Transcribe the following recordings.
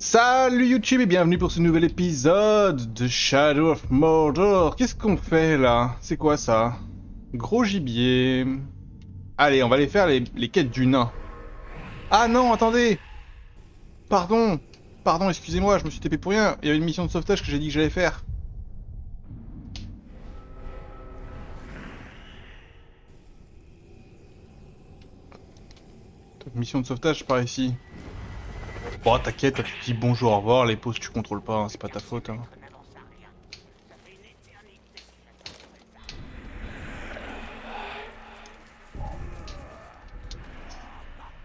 Salut YouTube et bienvenue pour ce nouvel épisode de Shadow of Mordor. Qu'est-ce qu'on fait là? C'est quoi ça? Gros gibier. Allez, on va aller faire les quêtes du nain. Ah non, attendez! Pardon! Pardon, excusez-moi, je me suis tapé pour rien. Il y avait une mission de sauvetage que j'ai dit que j'allais faire. Mission de sauvetage par ici. Bon, t'inquiète, toi, tu te dis bonjour, au revoir, les pauses tu contrôles pas, hein, c'est pas ta faute. Hein.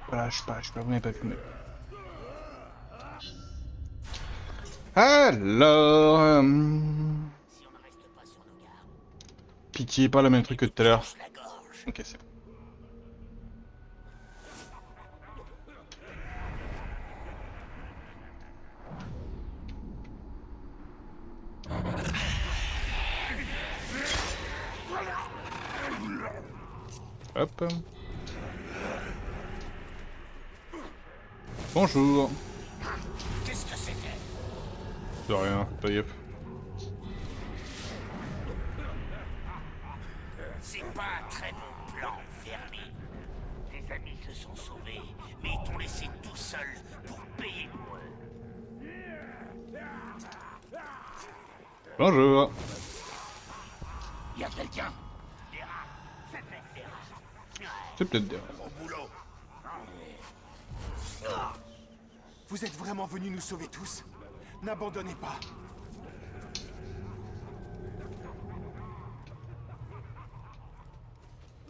Voilà, je sais pas, vous n'avez pas vu. Mais... Alors... Pitié, pas le même truc que tout à l'heure. Ok, c'est bon. Hop. Bonjour. Qu'est-ce que c'était? De rien, pas yep. C'est pas un très bon plan, Fermi. Tes amis se sont sauvés, mais ils t'ont laissé tout seul pour payer pour eux. Bonjour. Y a quelqu'un? C'est peut-être des... Au boulot. Vous êtes vraiment venus nous sauver tous? N'abandonnez pas.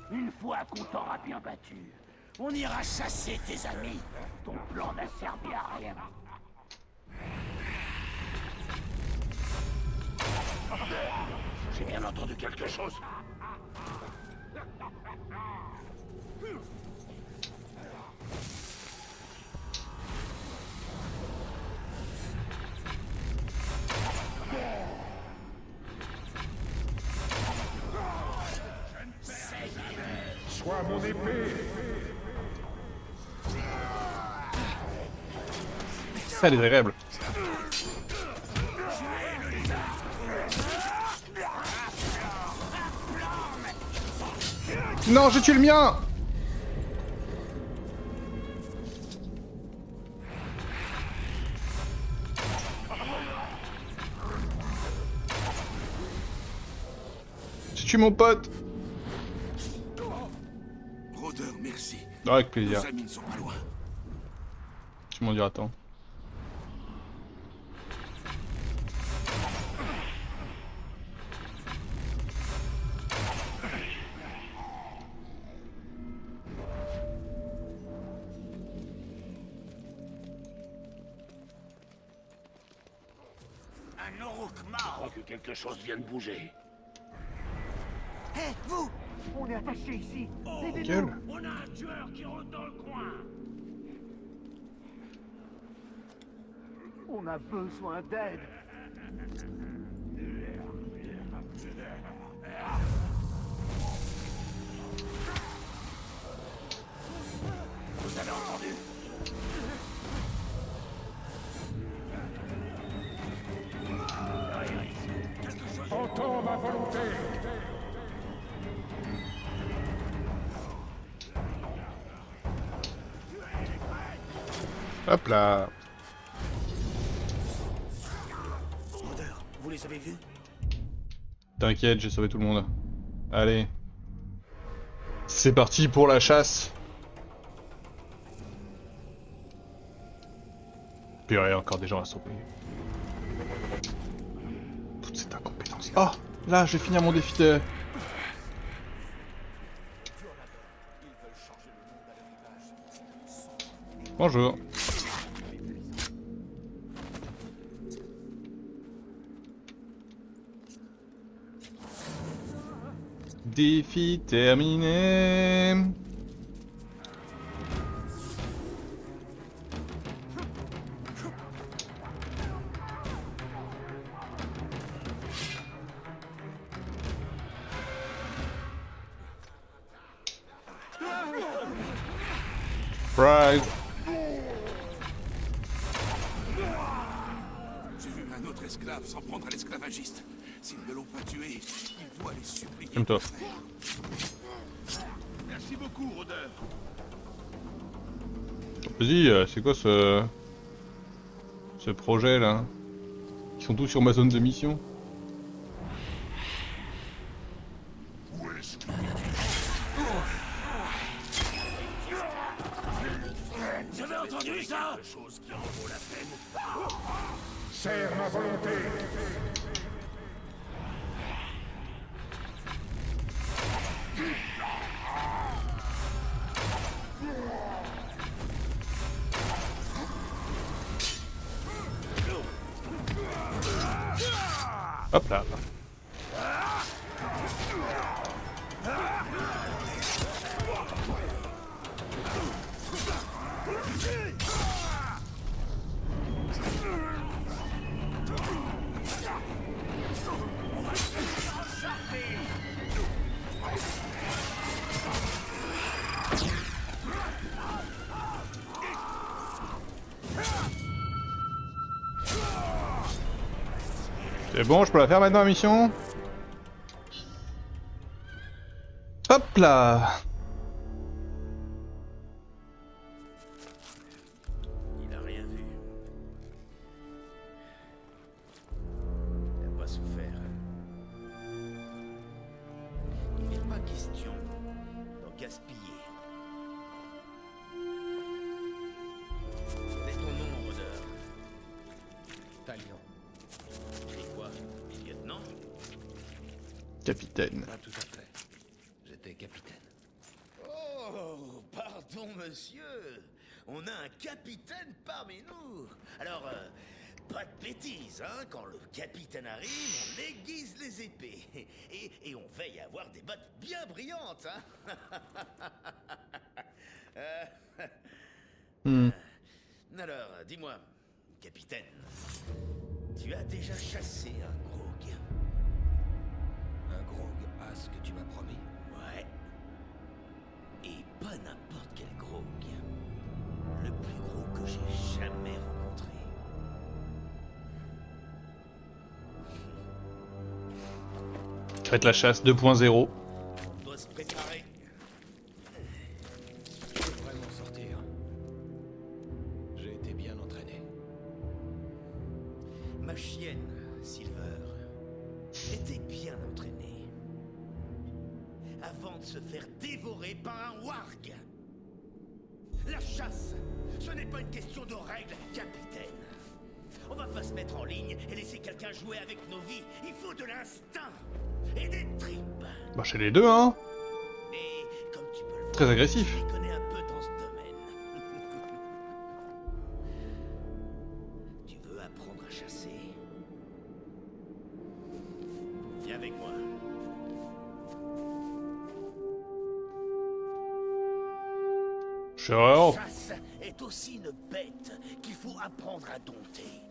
Une fois qu'on t'aura bien battu, on ira chasser tes amis. Ton plan n'a servi à rien. J'ai bien entendu quelque chose. Sois mon épée. Ça désagréable. Non, j'ai tué le mien! J'ai tué mon pote! Rôdeur, merci. Ah, avec plaisir. Nos amis ne sont pas loin. Tu m'en diras tant. Un Uruk-ma. Je crois que quelque chose vient de bouger. Hé, vous! On est attaché ici. Gueule. On a un tueur qui rôde dans le coin. On a besoin d'aide. Vous avez entendu? Entends ma volonté. Hop là. Rôdeur, vous les avez vus? T'inquiète, j'ai sauvé tout le monde. Allez. C'est parti pour la chasse. Purée, encore des gens à sauver. Toute cette incompétence. Oh, là, je vais finir mon défi de... Bonjour. Défi terminé. Surprise. Un autre esclave s'en prendre à l'esclavagiste. S'ils ne l'ont pas tué, il doit les supplier. Calme-toi. Merci beaucoup, rôdeur. Vas-y, c'est quoi ce projet là? Ils sont tous sur ma zone de mission. J'avais entendu ça. Serre ma volonté. Hop là. C'est bon, je peux la faire maintenant la mission? Hop là. Il a rien vu. Il n'a pas souffert. Il n'est pas question d'en gaspiller. Quel est ton nom, rôdeur? Talion. C'est quoi, lieutenant? Capitaine. Pas tout à fait. J'étais capitaine. Oh, pardon, monsieur. On a un capitaine parmi nous. Alors, pas de bêtises, hein. Quand le capitaine arrive, on aiguise les épées. Et on veille à avoir des bottes bien brillantes, hein. Alors, dis-moi, capitaine, tu as déjà chassé un grog? Un grog as que tu m'as promis. Ouais. Et pas n'importe quel grog. Le plus gros que j'ai jamais rencontré. Faites la chasse 2.0. On doit se préparer. Je devrais m'en sortir. J'ai été bien entraîné. Ma chienne, Silver, était bien entraînée. Avant de se faire dévorer par un warg. La chasse, ce n'est pas une question de règles, capitaine. On va pas se mettre en ligne et laisser quelqu'un jouer avec nos vies. Il faut de l'instinct et des tripes. Bah chez les deux hein. Et comme tu peux le voir, Très agressif. je m'y connais un peu dans ce domaine. Tu veux apprendre à chasser? Viens avec moi. Sure. La chasse est aussi une bête qu'il faut apprendre à dompter.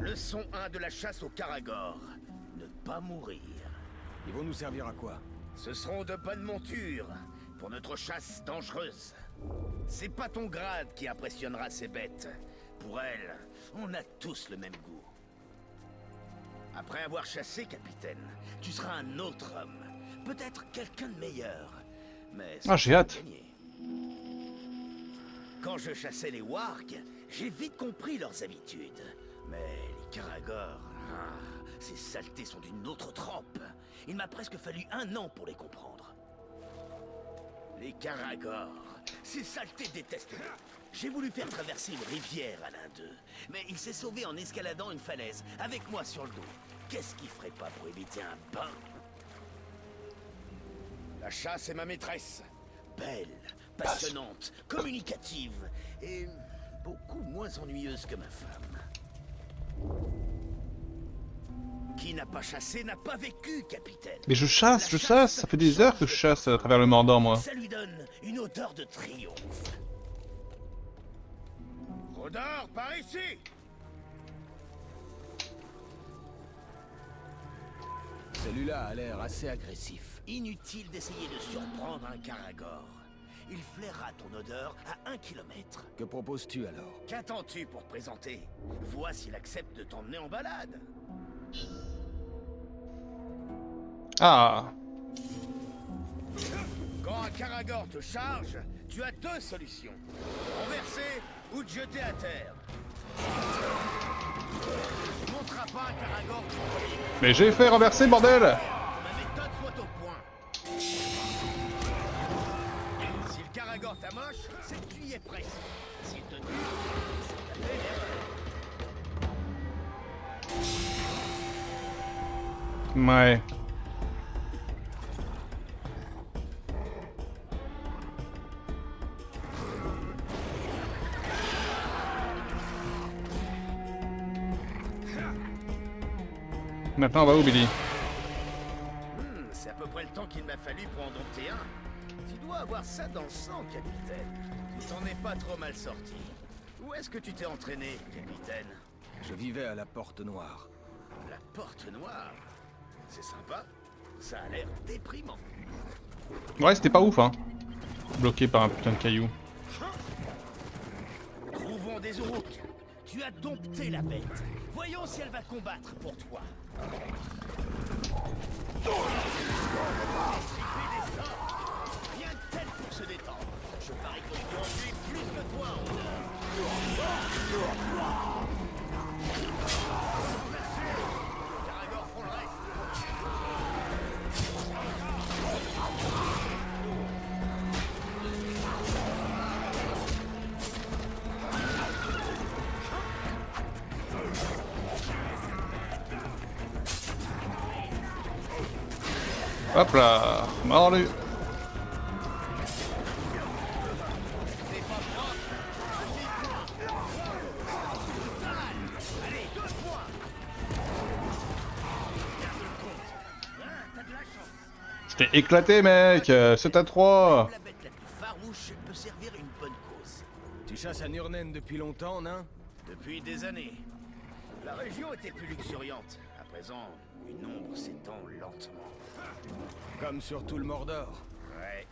Leçon 1 de la chasse au Karagor. Ne pas mourir. Ils vont nous servir à quoi? Ce seront de bonnes montures pour notre chasse dangereuse. C'est pas ton grade qui impressionnera ces bêtes. Pour elles, on a tous le même goût. Après avoir chassé, capitaine, tu seras un autre homme. Peut-être quelqu'un de meilleur. Mais Ah, j'ai hâte. gagné. Quand je chassais les wargs, j'ai vite compris leurs habitudes. Mais les Karagor, ces saletés sont d'une autre trempe. Il m'a presque fallu 1 an pour les comprendre. Les Karagor, ces saletés détestent. J'ai voulu faire traverser une rivière à l'un d'eux, mais il s'est sauvé en escaladant une falaise, avec moi sur le dos. Qu'est-ce qu'il ferait pas pour éviter un bain? La chasse est ma maîtresse. Belle, passionnante, communicative, et beaucoup moins ennuyeuse que ma femme. Qui n'a pas chassé n'a pas vécu, capitaine. Mais je chasse, ça fait des heures que je chasse à travers le Mordor moi. Ça lui donne une odeur de triomphe. Rôdeur, par ici! Celui-là a l'air assez agressif. Inutile d'essayer de surprendre un Karagor. il flairera ton odeur à 1 kilomètre. Que proposes-tu alors? Qu'attends-tu pour te présenter? Vois s'il accepte de t'emmener en balade. Ah. Quand un Karagor te charge, tu as 2 solutions. Renverser ou te jeter à terre. Tu monteras pas un Karagor qui brille. Mais j'ai fait renverser, bordel! Ma méthode soit au point. Si le Karagor t'amoche, c'est que tu y es presque. S'il te tue, c'est que t'as fait une erreur. Ouais. Maintenant, on va où, Billy? C'est à peu près le temps qu'il m'a fallu pour en dompter un. Tu dois avoir ça dans le sang, capitaine. Tu t'en es pas trop mal sorti. Où est-ce que tu t'es entraîné, capitaine? Je vivais à la Porte Noire. La Porte Noire. C'est sympa. Ça a l'air déprimant. Ouais, c'était pas ouf, hein. Bloqué par un putain de caillou. Trouvons des Uruks. Tu as dompté la bête. Voyons si elle va combattre pour toi. Rien de tel pour se détendre. Je parie que tu ennuies plus que toi en honneur. Karagor font le reste. Hop là, mordu. J'étais éclaté, mec. 7-3. La bête la plus farouche peut servir une bonne cause. Tu chasses à Nurnen depuis longtemps, nain? Depuis des années, la région était plus luxuriante. À présent, une ombre s'étend lentement. Comme sur tout le Mordor. Ouais.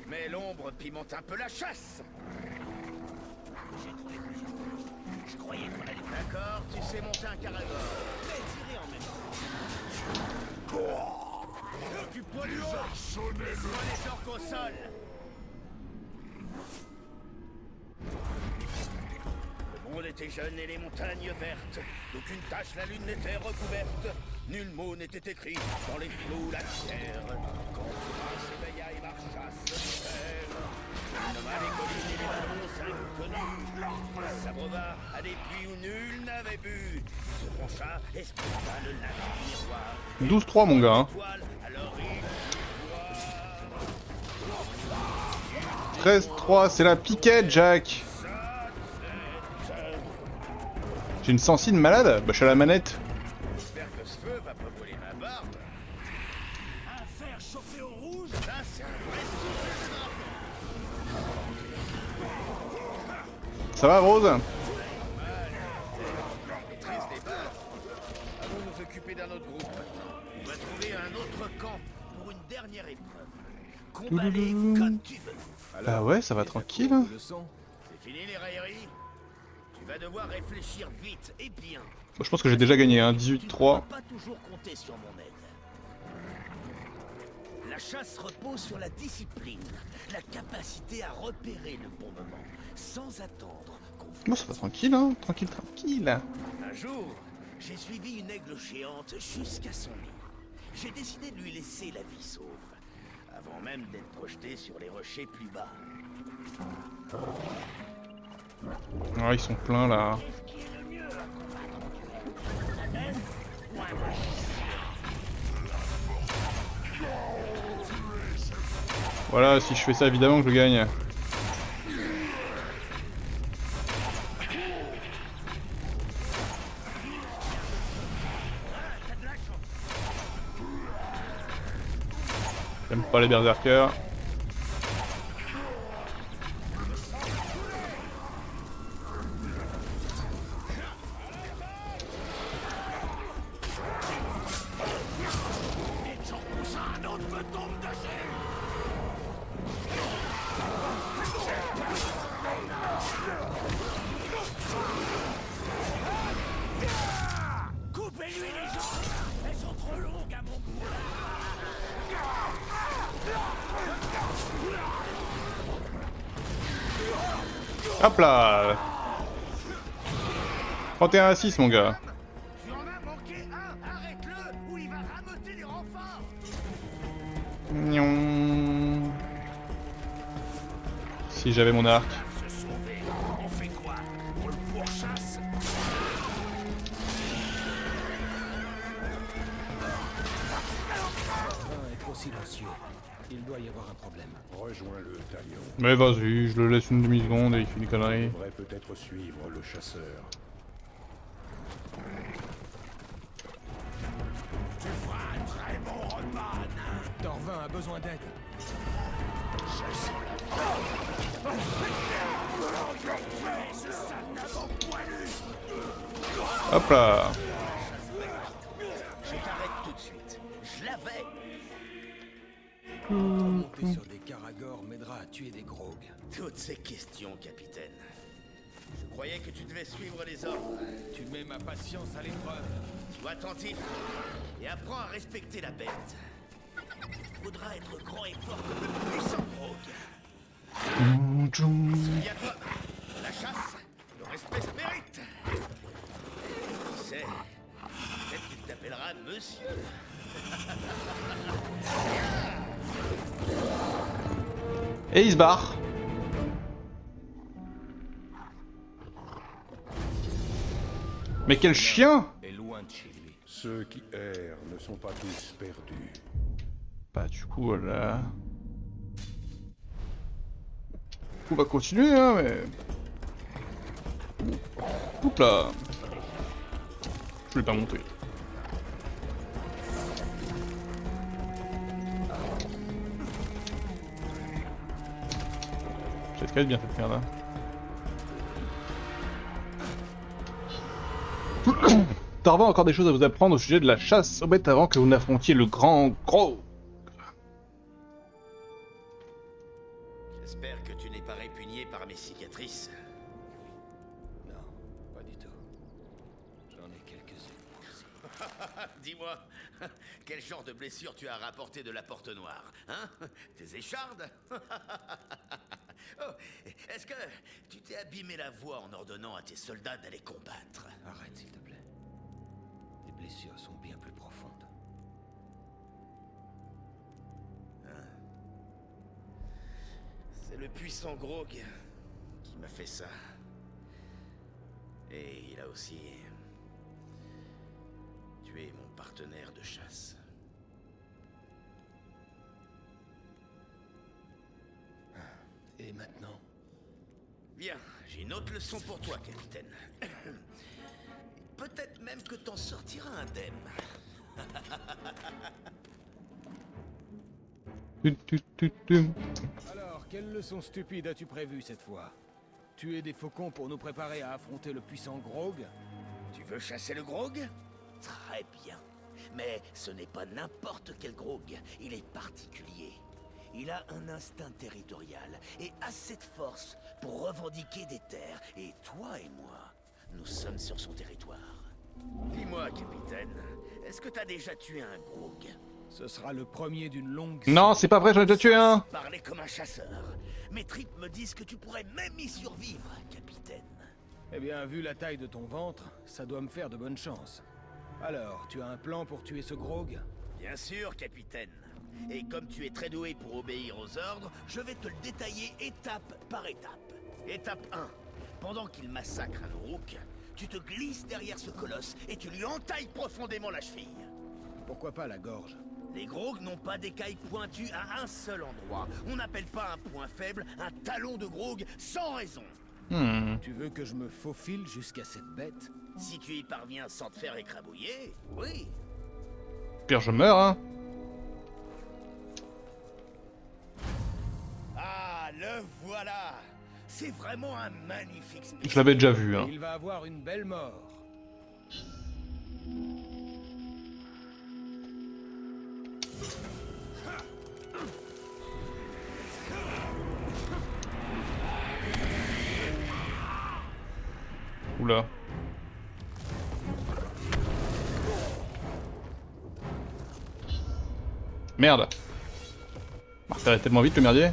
Mais l'ombre pimente un peu la chasse. J'ai trouvé plus chaud. Je croyais qu'on allait... D'accord, tu sais monter un Karagor. Mais tirer en même temps. Occupe-toi du haut. Laisse-moi les orques au sol. Le monde était jeune et les montagnes vertes. D'aucune tache la lune n'était recouverte. Nul mot n'était écrit dans les flots ou la terre. Quand Thomas s'éveilla et marcha sur terre, il nomma les collines et les vallons inconnus. S'abreuva à des puits où nul n'avait bu. Se pencha, escruta le lac du miroir. 12-3, mon gars. Hein. Étoile, alors il 13-3, c'est la piquette, Jack. J'ai une sensible malade. Bah, je suis à la manette. J'espère que ce feu va pas brûler ma barbe. Un fer chauffé au rouge, ça c'est un vrai souffle. Ça va, Rose? Maîtrise des bases. Allons nous occuper d'un autre groupe. On va trouver un autre camp pour une dernière épreuve. Combat-les comme tu veux. Bah ouais, ça va tranquille. Le son. C'est fini les railleries. Tu vas devoir réfléchir vite et bien. Bon, je pense que j'ai déjà gagné, hein. Tu ne 18-3. pourras pas toujours compter sur mon aide. La chasse repose sur la discipline, la capacité à repérer le bon moment, sans attendre qu'on vous... Moi, ça va tranquille, hein. Tranquille, tranquille. Un jour, j'ai suivi une aigle géante jusqu'à son nid. J'ai décidé de lui laisser la vie sauve, avant même d'être projeté sur les rochers plus bas. Ah, ils sont pleins, là. Voilà, si je fais ça, évidemment que je gagne. J'aime pas les berserkers. Hop là. 31 à 6 mon gars. Tu en as manqué un. Arrête-le ou il va rameuter les renforts. Gnon. Si j'avais mon arc. Se sauver. On fait quoi? On le pourchasse? Un est trop silencieux. Il doit y avoir un problème. Rejoins-le, Talion. Mais vas-y, je le laisse une demi-seconde et il fait une On connerie. devrait peut-être suivre le chasseur. Tu feras un très bon repas, nain. Torvin a besoin d'aide. Je sens la ce sale naban poilu. Hop là. Je t'arrête tout de suite. Je l'avais. Monter sur des Karagor m'aidera à tuer des Grogs. Toutes ces questions, capitaine. Je croyais que tu devais suivre les ordres. Tu mets ma patience à l'épreuve. Sois attentif et apprends à respecter la bête. Il faudra être grand et fort comme le puissant Grog. Souviens-toi, la chasse, le respect se mérite. Qui sait, peut-être qu'il t'appellera monsieur. Et il se barre. Mais quel chien! Et loin de chez lui. Ceux qui errent ne sont pas tous perdus. Bah du coup voilà. On va continuer hein mais... Oups là. Je voulais pas monter. Cette case bien cette merde hein. Torvin a encore des choses à vous apprendre au sujet de la chasse aux bêtes avant que vous n'affrontiez le grand gros. J'espère que tu n'es pas répugné par mes cicatrices. Non, pas du tout. J'en ai quelques-unes aussi. Dis-moi, quel genre de blessure tu as rapporté de la Porte Noire, hein? Tes échardes? Oh, est-ce que tu t'es abîmé la voix en ordonnant à tes soldats d'aller combattre? Arrête, s'il te plaît. Tes blessures sont bien plus profondes. C'est le puissant Grog qui m'a fait ça. Et il a aussi tué mon partenaire de chasse. Et maintenant? Bien, j'ai une autre leçon pour toi, capitaine. Peut-être même que t'en sortiras indemne. Alors, quelle leçon stupide as-tu prévue cette fois? Tuer des faucons pour nous préparer à affronter le puissant Grog? Tu veux chasser le Grog? Très bien. Mais ce n'est pas n'importe quel Grog. Il est particulier. Il a un instinct territorial et assez de force pour revendiquer des terres. Et toi et moi, nous sommes sur son territoire. Dis-moi, capitaine, est-ce que t'as déjà tué un Grog? Ce sera le premier d'une longue... Non, c'est pas vrai, j'en ai déjà tué un. Parler comme un chasseur. Mes tripes me disent que tu pourrais même y survivre, capitaine. Eh bien, vu la taille de ton ventre, ça doit me faire de bonnes chances. Alors, tu as un plan pour tuer ce Grog? Bien sûr, capitaine. Et comme tu es très doué pour obéir aux ordres, je vais te le détailler étape par étape. Étape 1. Pendant qu'il massacre un Uruk, tu te glisses derrière ce colosse et tu lui entailles profondément la cheville. Pourquoi pas la gorge? Les Grogs n'ont pas d'écailles pointues à un seul endroit. On n'appelle pas un point faible un talon de Grog sans raison. Tu veux que je me faufile jusqu'à cette bête? Si tu y parviens sans te faire écrabouiller, oui. Pire je meurs hein. Ah, le voilà. C'est vraiment un magnifique spectacle. Je l'avais déjà vu hein. Il va avoir une belle mort. Oula. Merde. Ça allait tellement vite le merdier.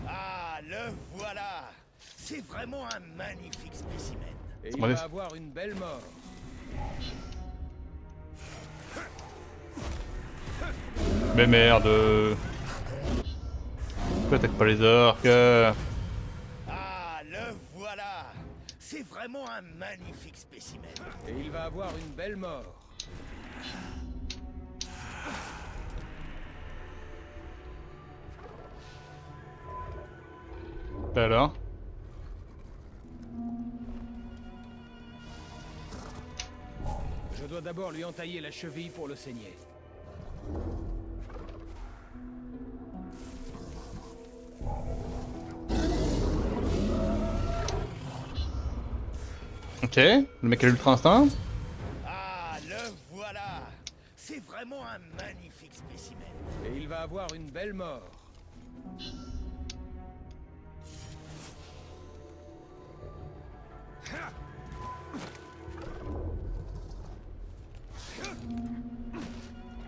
Ah, le voilà. C'est vraiment un magnifique spécimen. Et il Allez. va avoir une belle mort. Mais merde. Pourquoi t'attaques pas les orques? Ah, le voilà. C'est vraiment un magnifique spécimen. Et il va avoir une belle mort. Alors? Je dois d'abord lui entailler la cheville pour le saigner. Ok, le mec a l'ultra instinct. Ah, le voilà. C'est vraiment un magnifique spécimen. Et il va avoir une belle mort.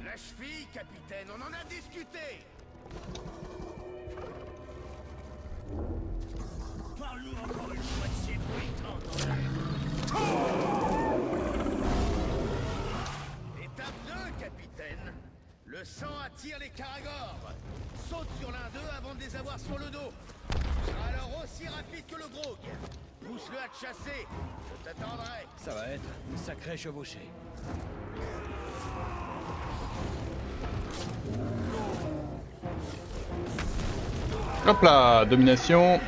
La cheville, capitaine, on en a discuté. Parle-nous encore une fois de ces britants dans Étape 2, capitaine. Le sang attire les caragors. Saute sur l'un d'eux avant de les avoir sur le dos. Tu seras alors aussi rapide que le grog. Pousse-le à te chasser. Je t'attendrai. Ça va être une sacrée chevauchée. Hop là, domination.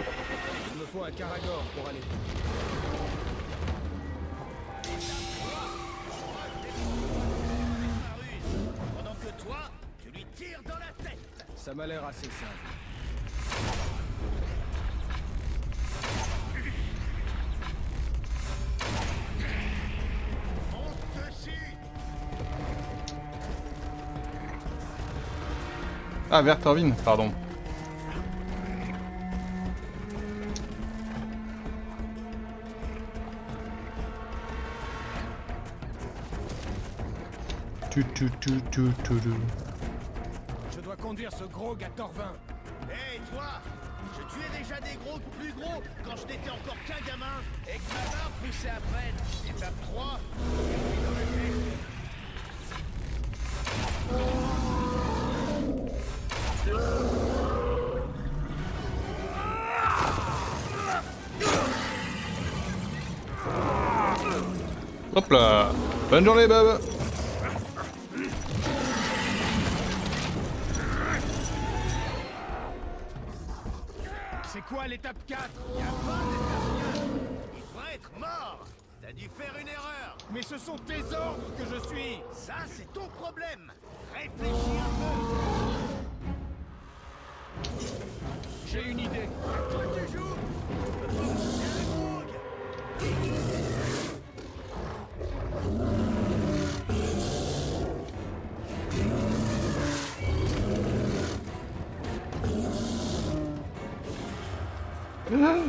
Il me faut un caragor pour aller. Pendant que toi, tu lui tires dans la tête. Ça m'a l'air assez simple. Monte dessus. Ah, Vertorvin, pardon. Tu. Je dois conduire ce grog à Torvin. Hé, toi! Je tuais déjà des gros plus gros quand je n'étais encore qu'un gamin et que ma barbe poussait à peine. Étape 3. Hop là. Bonne journée, Bob. C'est quoi l'étape 4? Y a pas d'étape 4. Il devrait être mort. T'as dû faire une erreur. Mais ce sont tes ordres que je suis. Ça, c'est ton problème. Réfléchis un peu. J'ai une idée. Toi, tu joues.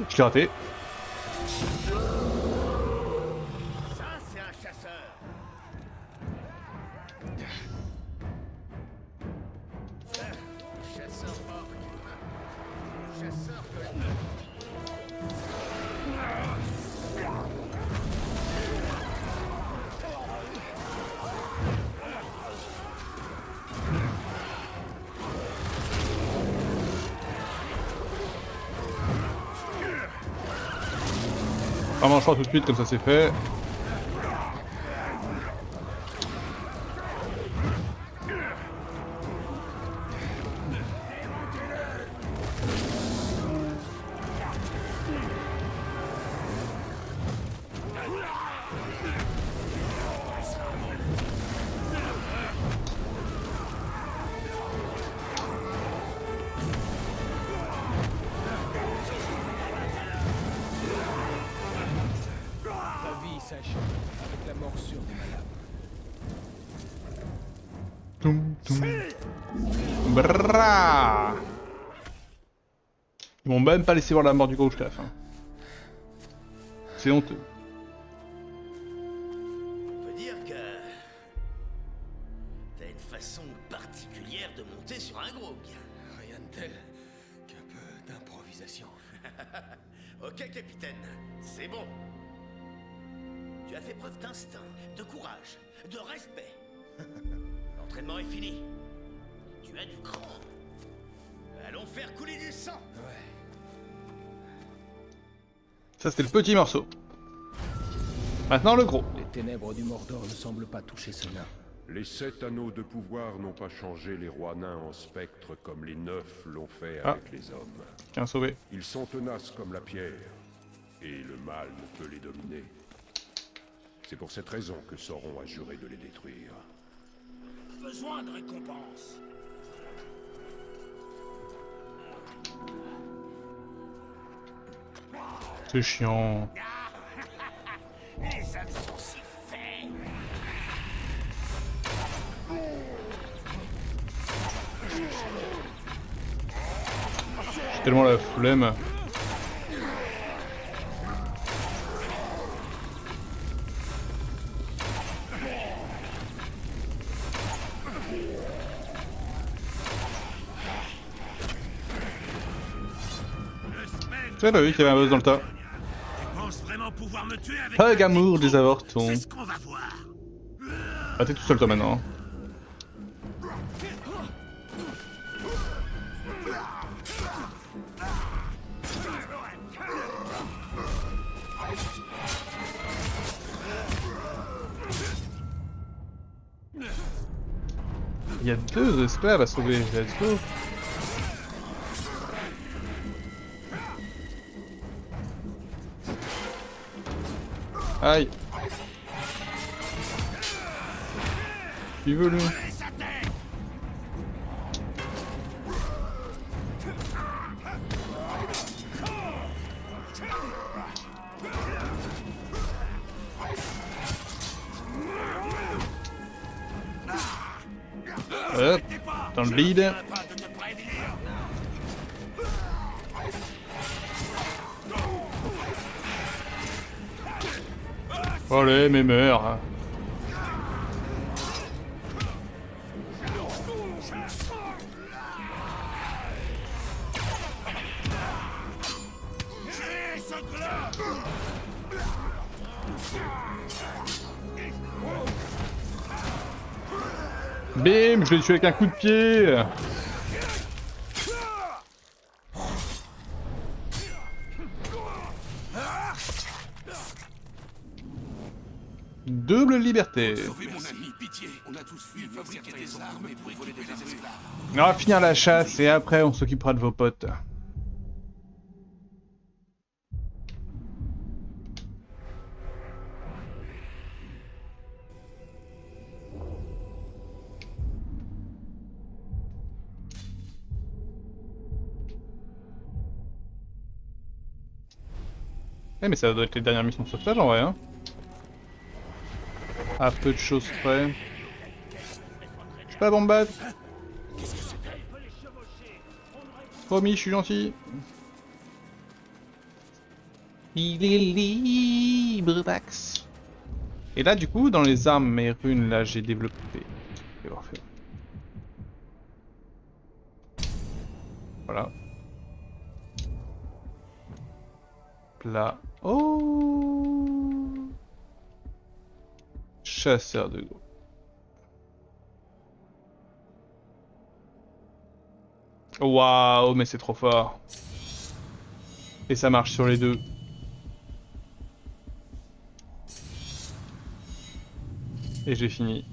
Je l'ai raté. Ça, c'est un chasseur. Chasseur mort. Chasseur que... On mangera tout de suite, comme ça c'est fait. La vie s'achève avec la morsure des malades. Toum, toum. Brrrra. Ils m'ont même pas laissé voir la mort du gros jusqu'à la fin. C'est honteux. On peut dire que... t'as une façon particulière de monter sur un grog. Rien de tel qu'un peu d'improvisation. Ok, capitaine, c'est bon. Tu as fait preuve d'instinct, de courage, de respect. L'entraînement est fini. Tu as du cran. Allons faire couler du sang. Ouais. Ça c'était le petit morceau. Maintenant le gros. Les ténèbres du Mordor ne semblent pas toucher ce nain. Les 7 anneaux de pouvoir n'ont pas changé les rois nains en spectres comme les 9 l'ont fait Ah. avec les hommes. Tiens, sauvé. Ils sont tenaces comme la pierre, et le mal ne peut les dominer. C'est pour cette raison que Sauron a juré de les détruire. Besoin de récompense. C'est chiant. Les hommes sont si faibles. J'ai tellement la flemme. J'avais pas vu qu'il y avait un boss dans le tas. Pense vraiment pouvoir me tuer avec Hug amour des avortons. C'est ce qu'on va voir. Ah, t'es tout seul toi maintenant. Il y a 2 esclaves à sauver, let's go. Aïe. Il veut lui. Hop, dans le bide. Allez, mais meurs. Bim, je l'ai tué avec un coup de pied. Double liberté. On va finir la chasse et après on s'occupera de vos potes. Eh mais ça doit être les dernières missions de sauvetage en vrai hein. À peu de choses près. Je suis pas bombade. Promis, je suis gentil. Il est libre, Dax. Et là, du coup, dans les armes et runes, là, j'ai développé. Je vais voir faire. Voilà. Plat. Oh. Chasseur de gros. Waouh, mais c'est trop fort. Et ça marche sur les deux. Et j'ai fini.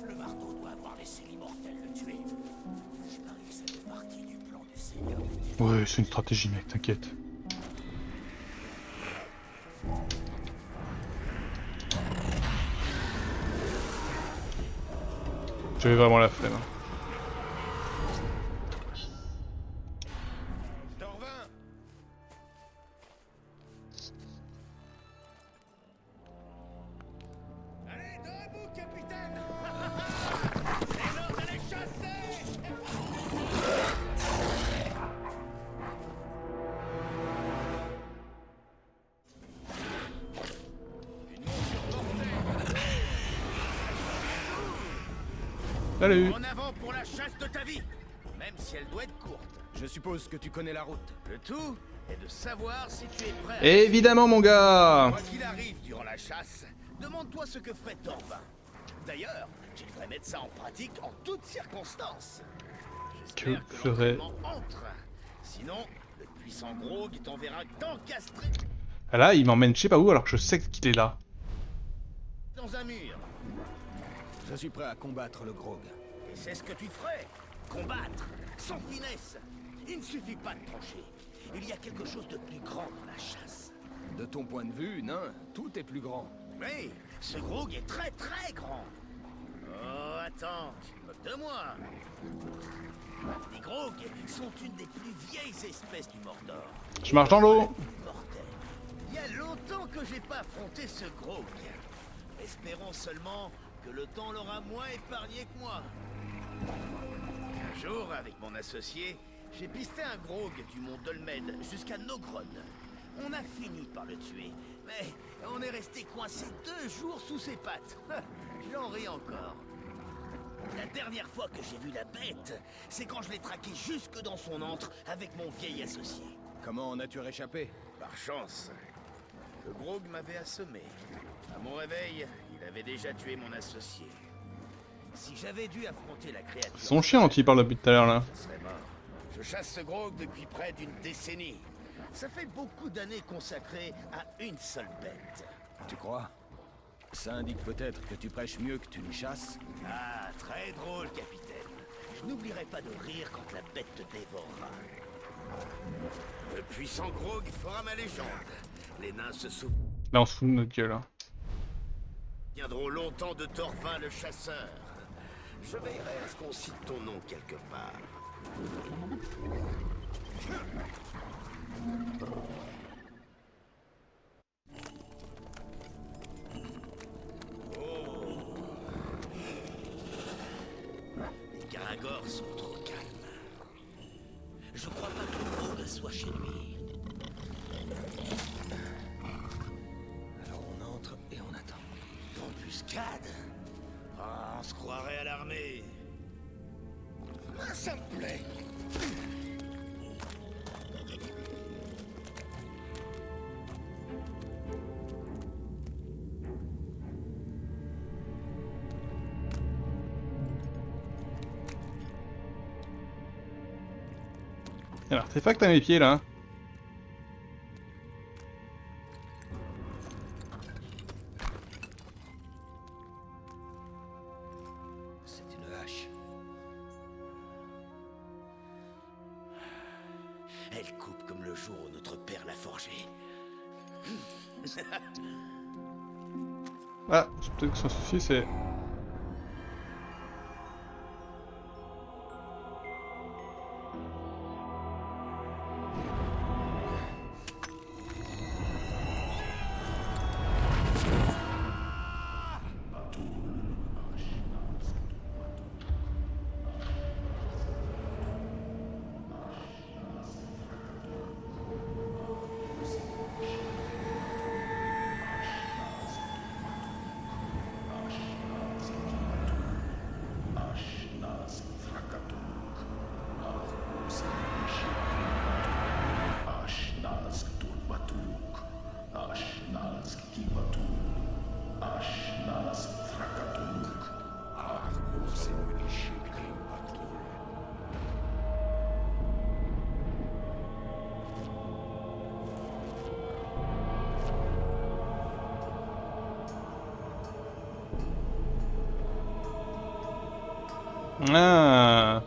Le marteau doit avoir laissé l'immortel le tuer. Je parie que ça fait partie du plan du Seigneur. Ouais, c'est une stratégie, mec, t'inquiète. J'avais vraiment la flemme. T'en reviens. Allez, debout, capitaine. C'est l'heure d'aller chasser. Salut. En avant pour la chasse de ta vie, même si elle doit être courte. Je suppose que tu connais la route. Le tout est de savoir si tu es prêt à... Évidemment, mon gars. Quoi qu'il arrive durant la chasse, demande-toi ce que ferait Torvin. D'ailleurs, tu devrais mettre ça en pratique en toutes circonstances. J'espère Que ferait- l'entraînement entre. Sinon, le puissant Grog t'enverra t'encastrer Ah là, il m'emmène je sais pas où alors que je sais qu'il est là. dans un mur. Je suis prêt à combattre le Grog. Et c'est ce que tu ferais. Combattre, sans finesse. Il ne suffit pas de trancher. Il y a quelque chose de plus grand dans la chasse. De ton point de vue, nain, tout est plus grand. Oui, ce Grog est très très grand. Oh, attends, tu te moques de moi. Les Grog sont une des plus vieilles espèces du Mordor. Je marche dans l'eau. Mortel. Il y a longtemps que j'ai pas affronté ce Grog. Espérons seulement que le temps l'aura moins épargné que moi. Un jour, avec mon associé, j'ai pisté un Grog du mont Dolmed jusqu'à Nogron. On a fini par le tuer, mais on est resté coincé 2 jours sous ses pattes. J'en ris encore. La dernière fois que j'ai vu la bête, c'est quand je l'ai traqué jusque dans son antre avec mon vieil associé. Comment en as-tu réchappé? Par chance, le Grog m'avait assommé. À mon réveil, il avait déjà tué mon associé. Si j'avais dû affronter la créature... Son chien dont il parle depuis tout à l'heure là. Je serais mort. Je chasse ce Grog depuis près d'une décennie. Ça fait beaucoup d'années consacrées à une seule bête. Tu crois? Ça indique peut-être que tu prêches mieux que tu ne chasses? Ah, très drôle, capitaine. Je n'oublierai pas de rire quand la bête te dévorera. Le puissant Grog fera ma légende. Les nains se Là on se fout de notre gueule. Hein. souviendront longtemps de Torvin le chasseur. Je veillerai à ce qu'on cite ton nom quelque part. Les Caragors sont trop calmes. Je crois pas que le monde soit chez lui. Alors on entre et on attend. Embuscade? Ah, on se croirait à l'armée. Ah, ça me plaît. Il y a l'artefact à mes pieds là. C'est une hache. Elle coupe comme le jour où notre père l'a forgée. Ah, peut-être que son souci c'est... Ah.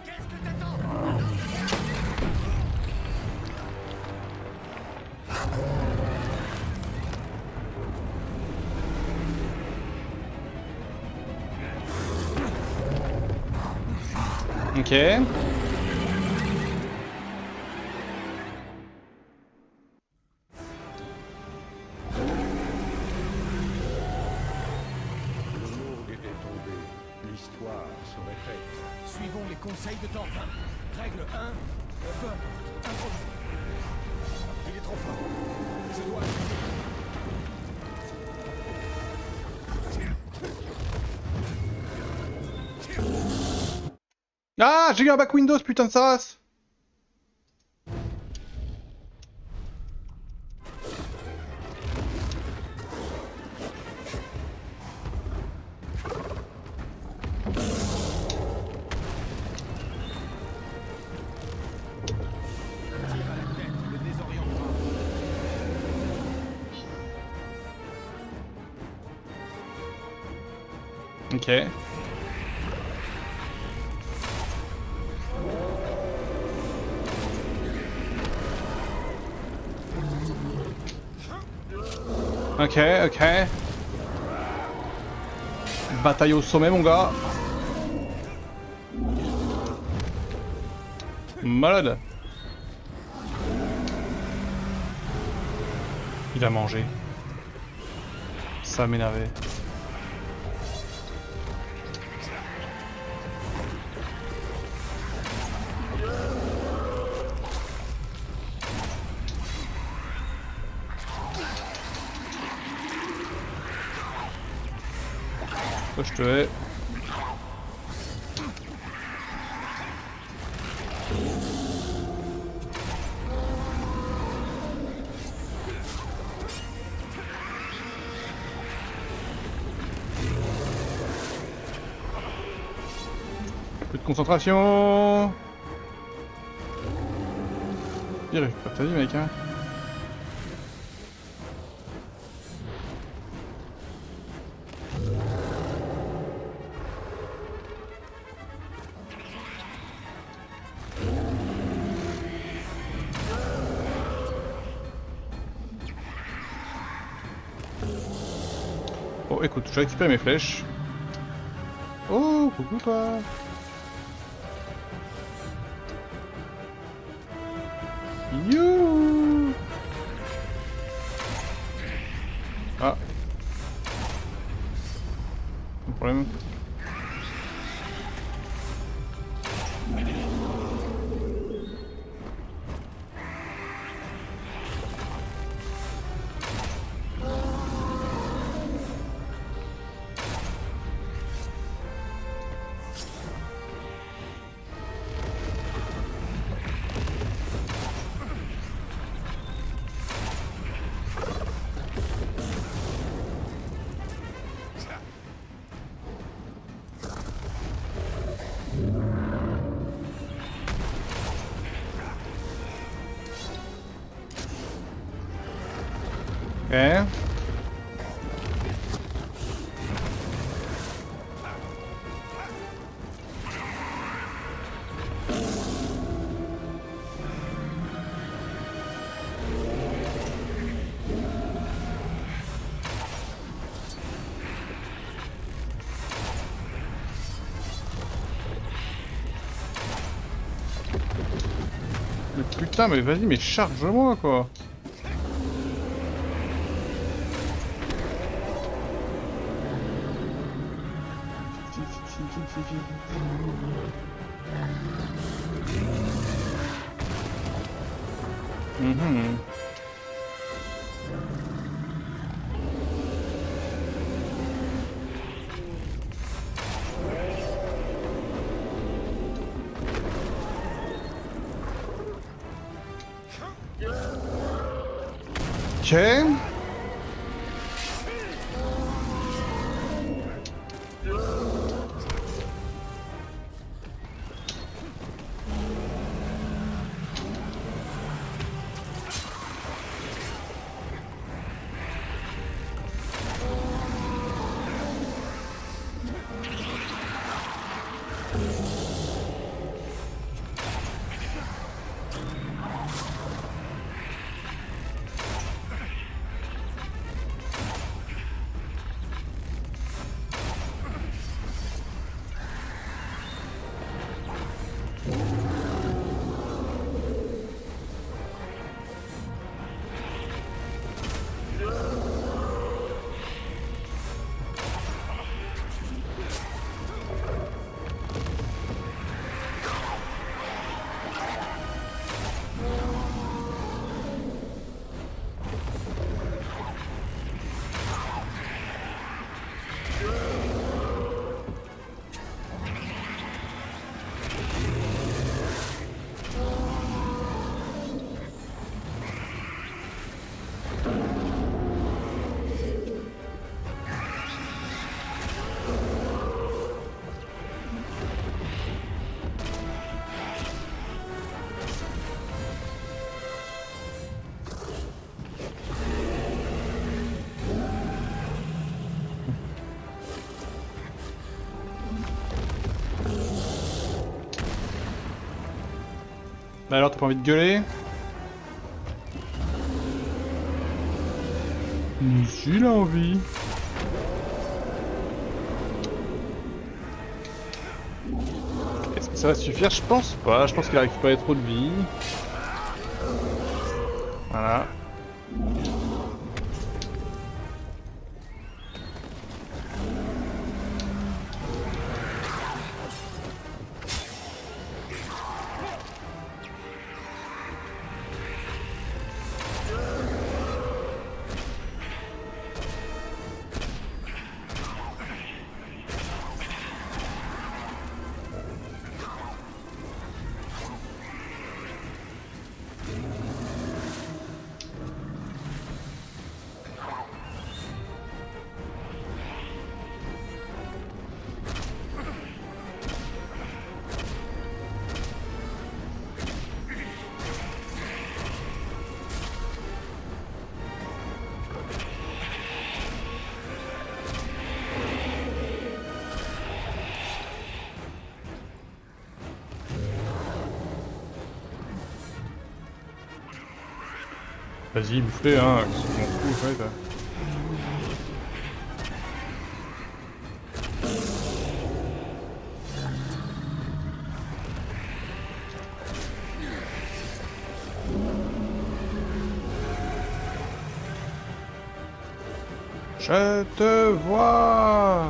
Qu'est-ce que t'attends? Ok. conseille de temps 20. Règle 1, peu importe, improvise. Il est trop fort. Je dois agir. Ah, j'ai eu un back Windows, putain de sa race. Tire à la tête, le désorientera. Ok. Ok, ok. Bataille au sommet, mon gars. Malade. Il a mangé. Ça m'énervait. Toi, je te hais. Plus de concentration. Il arrive pas ta vie, mec, hein. Bon, écoute, je récupère mes flèches. Oh, coucou toi. You. Ah. Pas de problème. Ok. Mais putain, mais vas-y, mais charge-moi quoi. Mhm. Ok. Bah alors, t'as pas envie de gueuler? Si, il a envie. Est-ce que ça va suffire? Je pense pas. Je pense qu'il a récupéré trop de vie. Voilà. Vas-y, bouffe-les, hein. On s'en fout, en fait. Je te vois.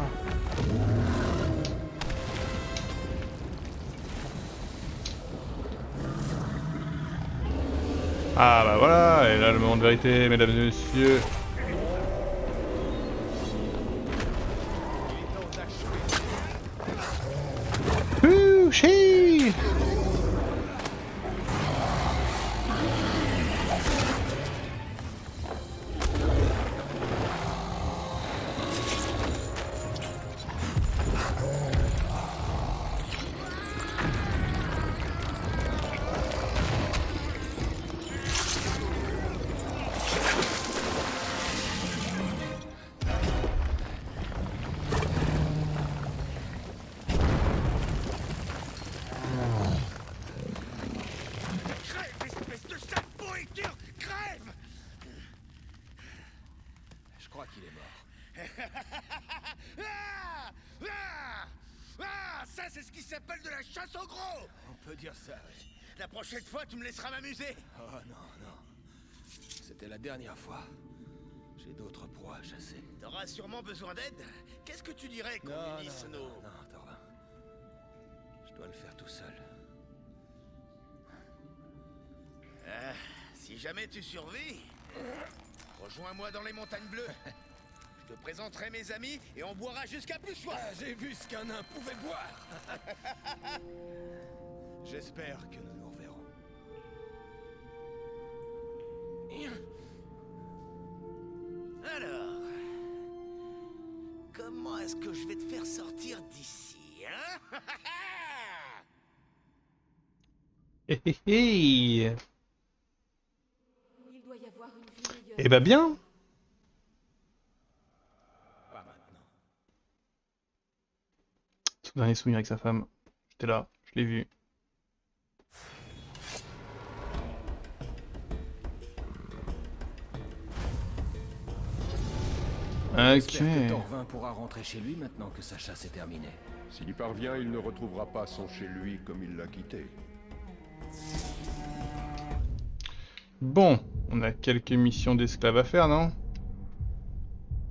Ah bah voilà, et là le moment de vérité, mesdames et messieurs. Ouchi. Crève, espèce de sale pourriture! Crève! Je crois qu'il est mort. Ah! Ah! Ah! Ça, c'est ce qui s'appelle de la chasse au gros! On peut dire ça, oui. La prochaine fois, tu me laisseras m'amuser! Oh non, non. C'était la dernière fois. J'ai d'autres proies à chasser. T'auras sûrement besoin d'aide. Qu'est-ce que tu dirais qu'on Non, unisse non, nos... non, Torvin. Je dois le faire tout seul. Ah, si jamais tu survis, rejoins-moi dans les montagnes bleues. Je te présenterai mes amis et on boira jusqu'à plus soif. Ah, j'ai vu ce qu'un nain pouvait boire. J'espère que nous nous reverrons. Alors, comment est-ce que je vais te faire sortir d'ici, hein? Hé hé hé. Il doit y avoir une vie meilleure. Eh bah bien. Pas maintenant. Son dernier souvenir avec sa femme. J'étais là, je l'ai vu. Ok. J'espère que Torvin pourra rentrer chez lui maintenant que sa chasse est terminée. S'il y parvient, il ne retrouvera pas son chez lui comme il l'a quitté. Bon, on a quelques missions d'esclaves à faire, non?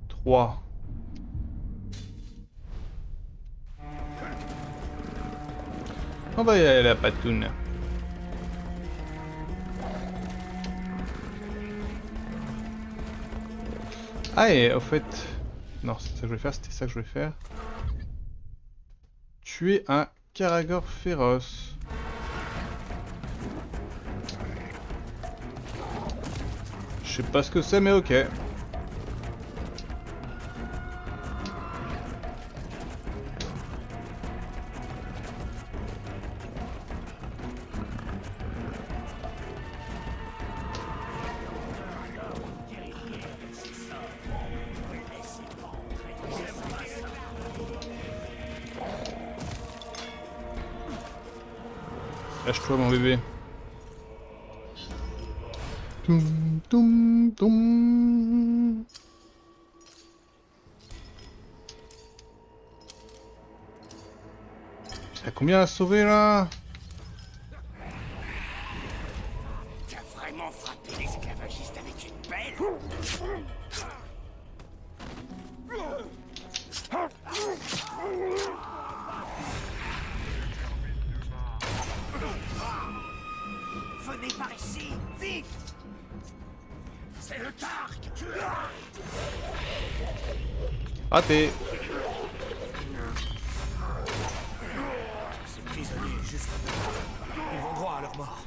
3. On va y aller à la patoune. Ah et au fait... Non, c'est ça que je voulais faire, c'était ça que je voulais faire. Tuer un Caragor féroce. Je sais pas ce que c'est mais ok. Lâche-toi mon bébé. Toum, toum, toum. T'as combien à sauver là? T'as vraiment frappé l'esclavagiste avec une pelle? Venez par ici, vite! C'est le Tark! Raté. Ces prisonniers, juste devant. Ils vont droit à leur mort.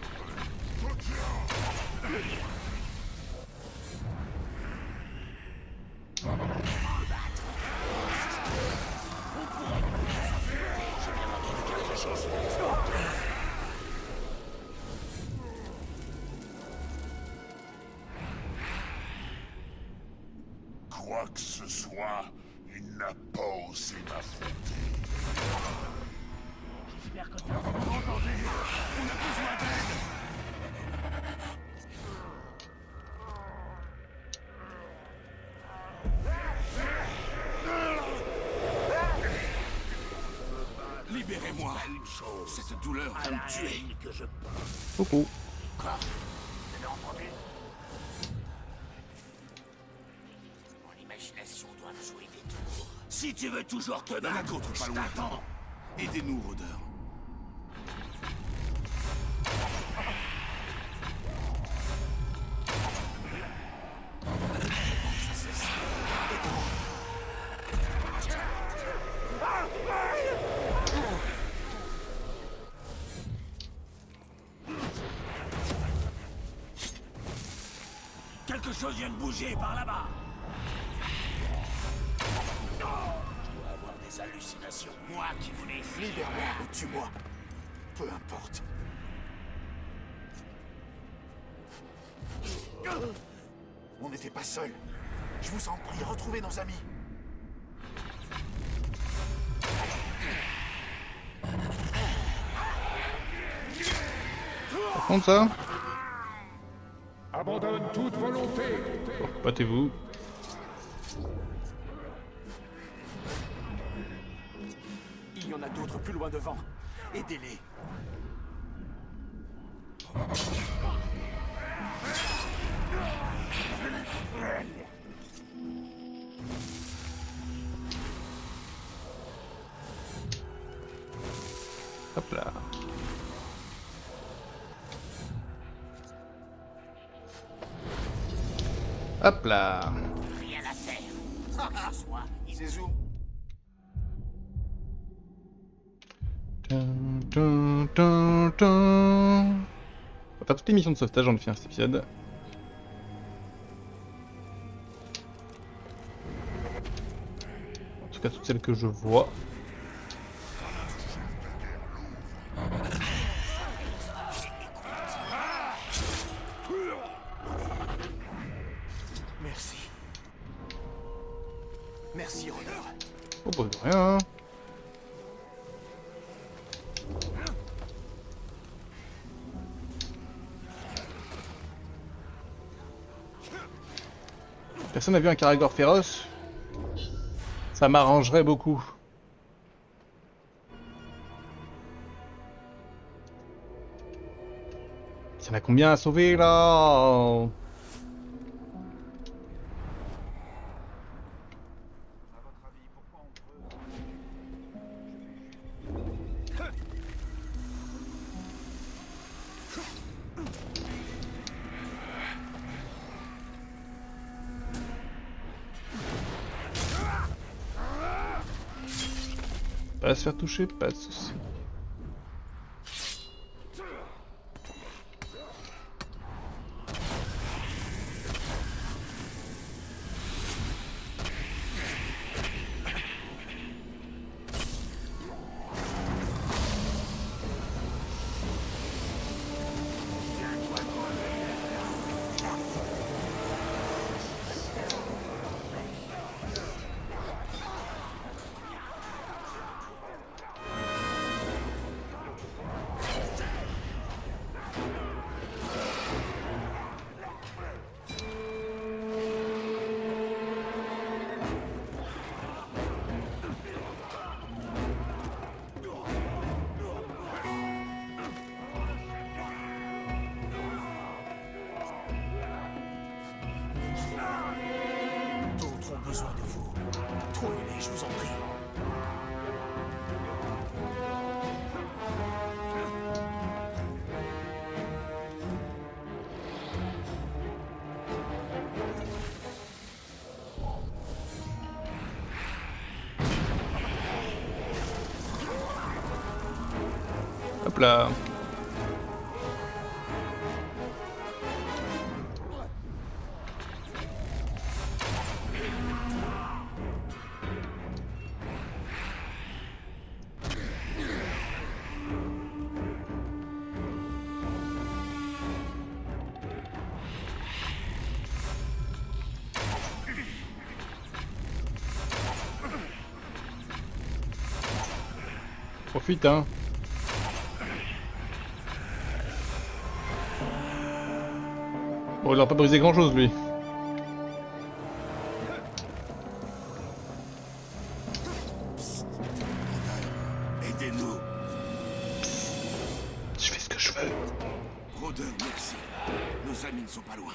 Quoi que ce soit, il n'a pas osé m'affronter. J'espère que t'as entendu. On a besoin d'aide. Libérez-moi. Cette douleur va me tuer. Que je Coucou. Mon imagination doit me jouer des tours. Si tu veux toujours te Il y en a battre, d'autres pas je loin. t'attends. Aidez-nous, rôdeur. Quelque chose vient de bouger par là-bas. Je dois avoir des hallucinations. Moi qui voulais fuir. Libère-moi ou tue-moi. Peu importe. On n'était pas seuls. Je vous en prie, retrouvez nos amis. Par contre ça, Abandonne toute volonté. battez-vous. Il y en a d'autres plus loin devant. Aidez-les. Hop là. Hop là. Rien à faire. Que ce soit. Zézou, Tum, tum, tum, tum. On va faire toutes les missions de sauvetage en fait cet épisode. En tout cas toutes celles que je vois. merci. Merci, rôdeur. Oh bah de rien. Personne n'a vu un Caragor féroce? Ça m'arrangerait beaucoup. Il y en a combien à sauver là? Pas se faire toucher, pas de soucis. compris. Hop là. Profite, hein. Bon, il aura pas brisé grand chose, lui. Aidez-nous. Je fais ce que je veux. Rodin, merci. Nos amis ne sont pas loin.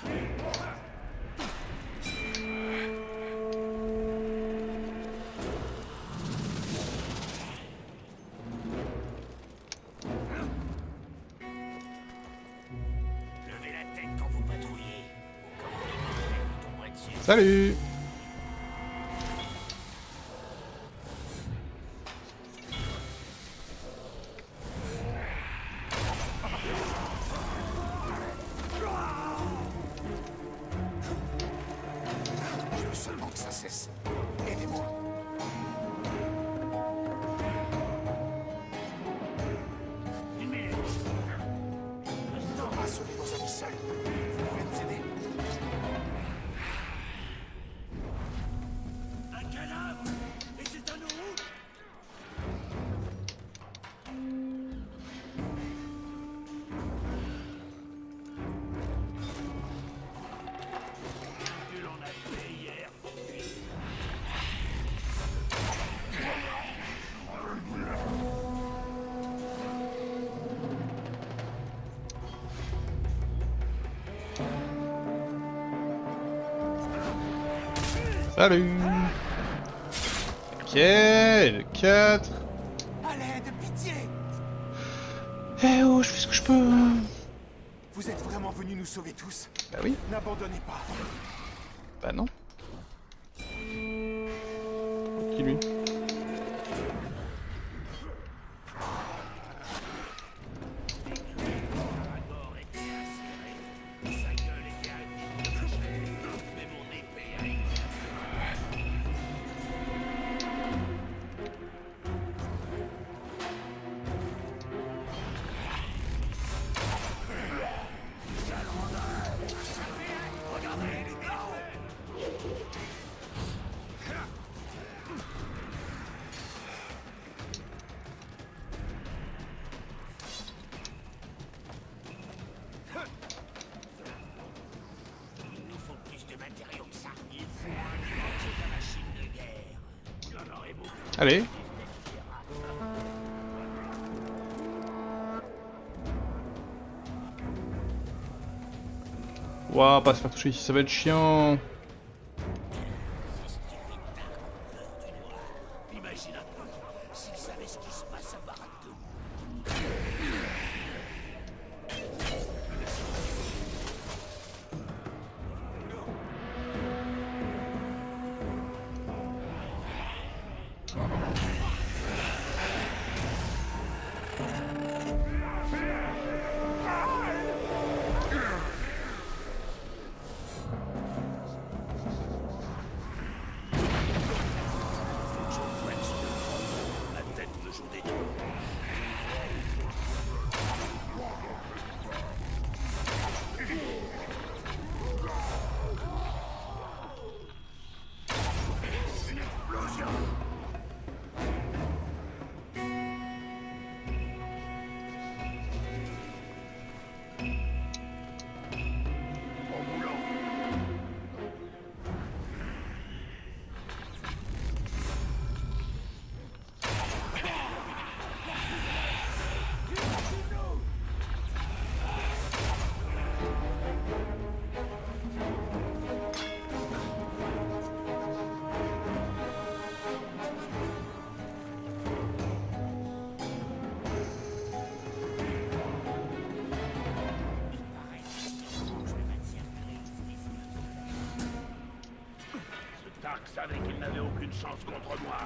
Levez la tête quand vous patrouillez. Au cas où vous tomberez dessus. Salut. Je veux seulement que ça cesse. Aidez-moi. Une minute. On ne peut pas sauver nos amis seuls. Vous pouvez nous aider? Un cadavre. Et c'est à nous. Tu l'en as fait hier. Salut. Ok, le 4. À l'aide, pitié! Eh oh, je fais ce que je peux. Vous êtes vraiment venus nous sauver tous? Bah oui, N'abandonnez pas. bah non. Qui lui? Aragorn était incinéré. Sa gueule était avide. Mais mon épée a été. Il nous faut plus de matériaux que ça. Il faut alimenter la machine de guerre. J'en aurai beaucoup. Allez. Ouah, pas se faire toucher ici, ça va être chiant. Ces stupides dards ont peur du noir. Imagine un peu, s'ils savaient ce qui se passe à Barad-dûr. La tête me joue des tours. savais qu'il n'avait aucune chance contre moi.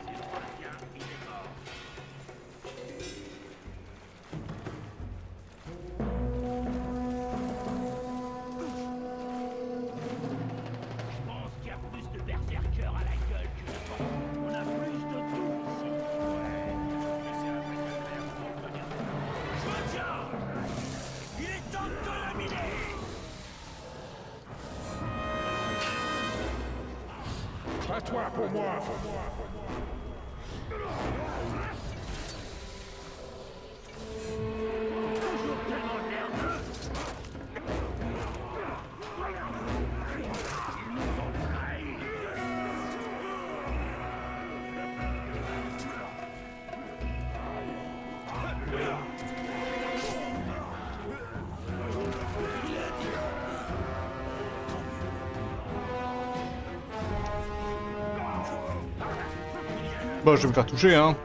S'il revient, il est mort. Je pense qu'il y a plus de berserkers à la gueule que de vent. On a plus de tout ici. Ouais, mais c'est un fait de faire pour obtenir de l'argent. Je me tiens. Il est temps de laminer. À toi pour moi. Toujours tellement nerveux. Ils nous ont trahis. Bon, je vais me faire toucher, hein.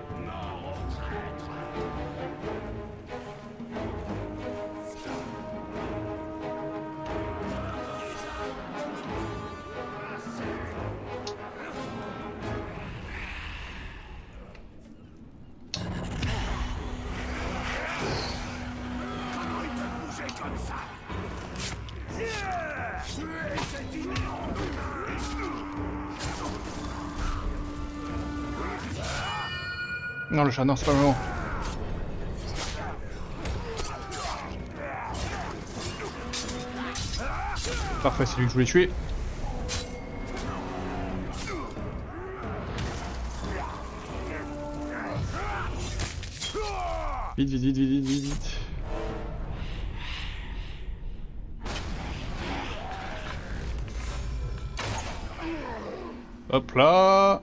Non, le chat, non, c'est pas le moment. Parfait, c'est lui que je voulais tuer. Vite, vite, vite, vite, vite, vite. Hop là.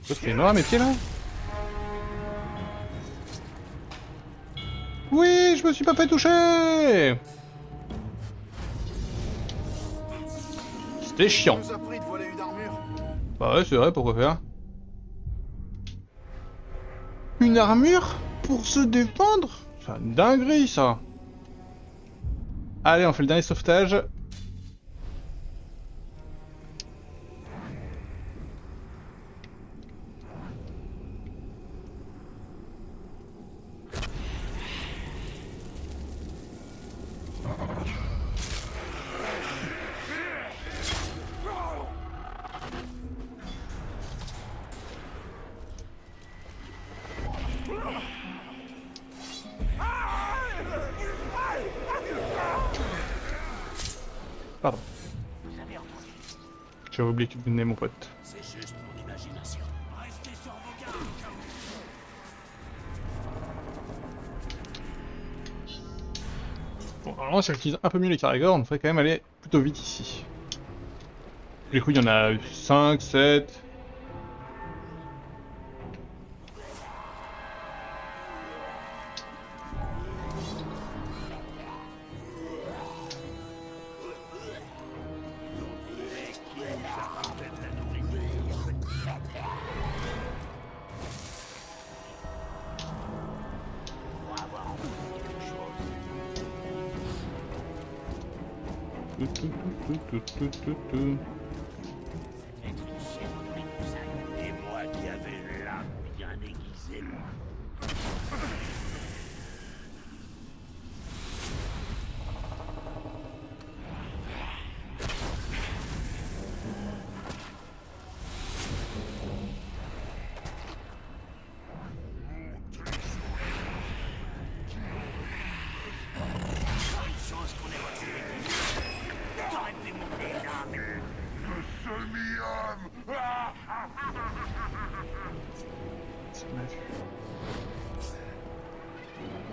C'est énorme mes pieds là. Oui, je me suis pas fait toucher. C'était chiant. nous a pris de voler une armure. Bah ouais, c'est vrai, pourquoi faire? Une armure pour se défendre? C'est une dinguerie ça. Allez, on fait le dernier sauvetage. Pardon. J'avais oublié que tu venais, mon pote. C'est juste mon imagination. Restez sur vos gardes. Bon, normalement, si j'utilise un peu mieux les Caragors, on devrait quand même aller plutôt vite ici. Du coup, il y en a 5, 7. Et moi qui avais l'âme bien aiguisée.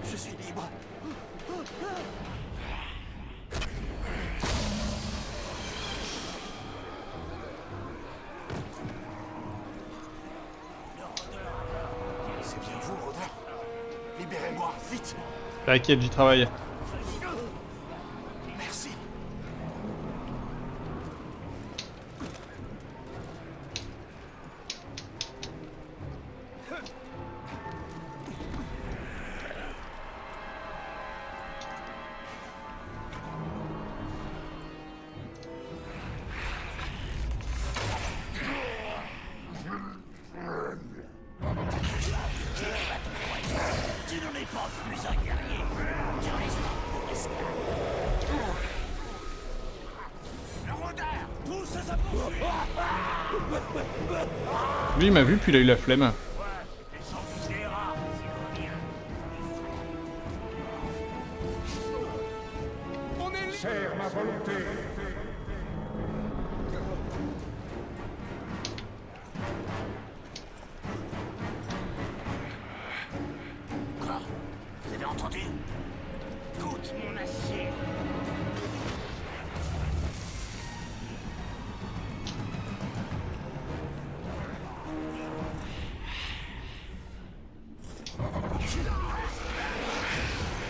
Je suis libre. Libérez-moi, vite. T'inquiète, j'y travaille. Merci. Tu n'en es pas plus un guerrier. Tu risques pour esclave. Le rôdeur, pousse sa poursuite. Lui, il m'a vu, puis il a eu la flemme. Ouais, c'était sans viser rare, c'est rien. On est libre. Serre ma volonté. Quoi? Vous avez entendu? Goûte mon acier.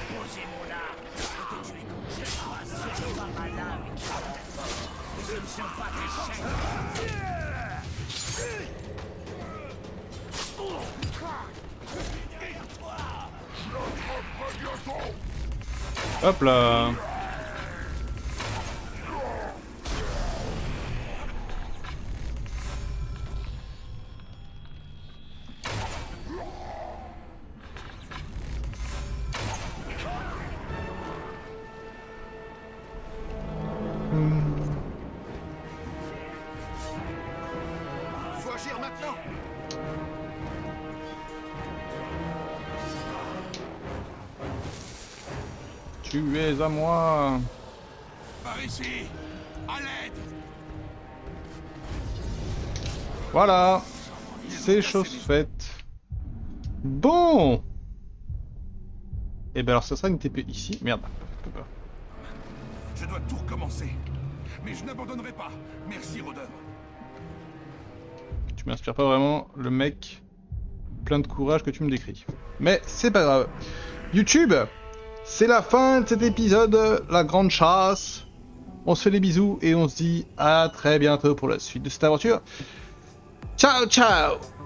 Posez mon arme. Je te tuer quand je passe par ma lame qui est très forte. Ce ne sont pas tes chaînes. Hop là. Faut agir maintenant. Tu es à moi. Par ici. À l'aide. Voilà. C'est chose faite. Bon. Et ben alors ça sera une TP ici. Merde. Je peux pas. Je dois tout recommencer. Mais je n'abandonnerai pas. Merci, rôdeur. Tu m'inspires pas vraiment le mec plein de courage que tu me décris. Mais c'est pas grave. YouTube, c'est la fin de cet épisode, la grande chasse. On se fait des bisous et on se dit à très bientôt pour la suite de cette aventure. Ciao, ciao!